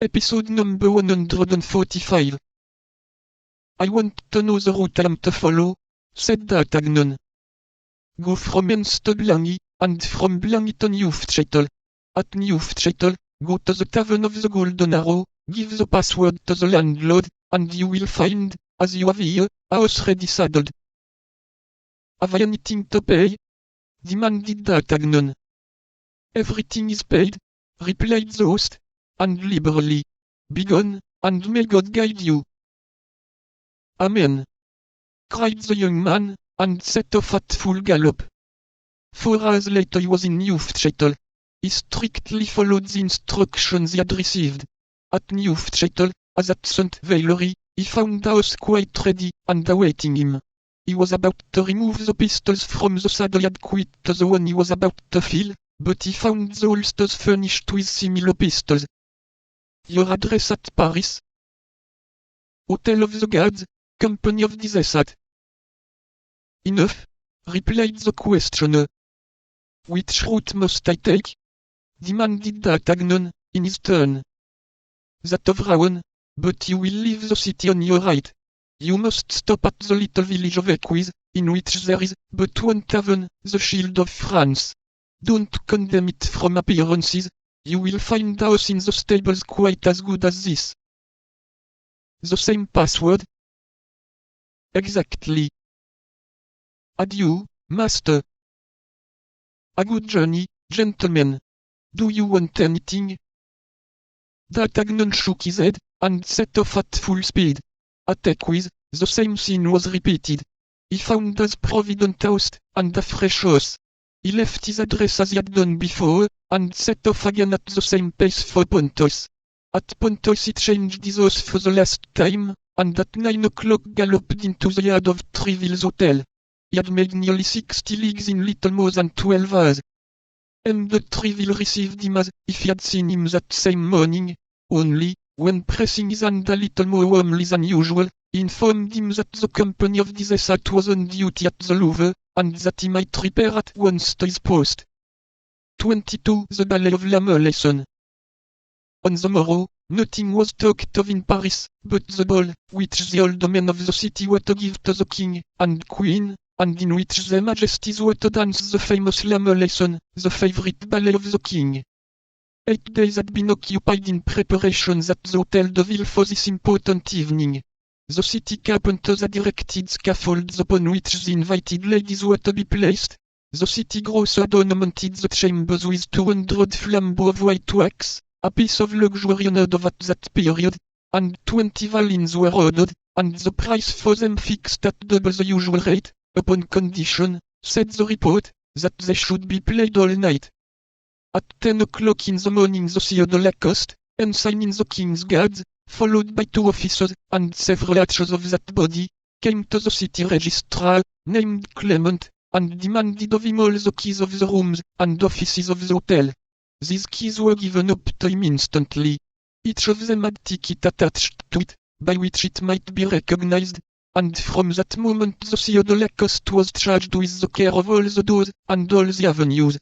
Episode number 145. I want to know the route I'm to follow, said D'Artagnan. Go from Ends to Blangy, and from Blangy to Neufchâtel. At Neufchâtel, go to the Tavern of the Golden Arrow, give the password to the landlord, and you will find, as you have here, a house ready saddled. Have I anything to pay? Demanded D'Artagnan. Everything is paid, replied the host, and liberally. Begone, and may God guide you. Amen, cried the young man, and set off at full gallop. 4 hours later he was in Neufchâtel. He strictly followed the instructions he had received. At Neufchâtel, as at St. Valery, he found the house quite ready, and awaiting him. He was about to remove the pistols from the saddle he had quit to the one he was about to fill, but he found the holsters furnished with similar pistols. Your address at Paris? Hotel of the Guards, Company of the Desert. Enough, replied the questioner. Which route must I take? Demanded D'Artagnan, in his turn. That of Rouen, but you will leave the city on your right. You must stop at the little village of Écuise, in which there is but one tavern, the Shield of France. Don't condemn it from appearances, you will find the house in the stables quite as good as this. The same password? Exactly. Adieu, master. A good journey, gentlemen. Do you want anything? D'Artagnan shook his head, and set off at full speed. At Écuise, the same scene was repeated. He found his provident host, and a fresh horse. He left his address as he had done before, and set off again at the same pace for Pontoise. At Pontoise he changed his horse for the last time, and at 9 o'clock galloped into the yard of Treville's hotel. He had made nearly 60 leagues in little more than 12 hours. M. de Treville received him as if he had seen him that same morning, only, when pressing his hand a little more warmly than usual, he informed him that the Company of the Desert was on duty at the Louvre, and that he might repair at once to his post. 22. The Ballet of La Molaison. On the morrow, nothing was talked of in Paris, but the ball, which the old men of the city were to give to the king and queen, and in which their majesties were to dance the famous La Molaison, the favorite ballet of the king. 8 days had been occupied in preparations at the Hôtel de Ville for this important evening. The city carpenters had erected scaffolds upon which the invited ladies were to be placed. The city grocer had ornamented the chambers with 200 flambeaux of white wax, a piece of luxury unheard of at that period, and 20 violins were ordered, and the price for them fixed at double the usual rate, upon condition, said the report, that they should be played all night. At 10 o'clock in the morning the Sieur de Lacoste, ensign in the King's Guards, followed by 2 officers, and several archers of that body, came to the city registrar, named Clement, and demanded of him all the keys of the rooms and offices of the hotel. These keys were given up to him instantly. Each of them had a ticket attached to it, by which it might be recognized, and from that moment the Sieur de Lacoste was charged with the care of all the doors and all the avenues.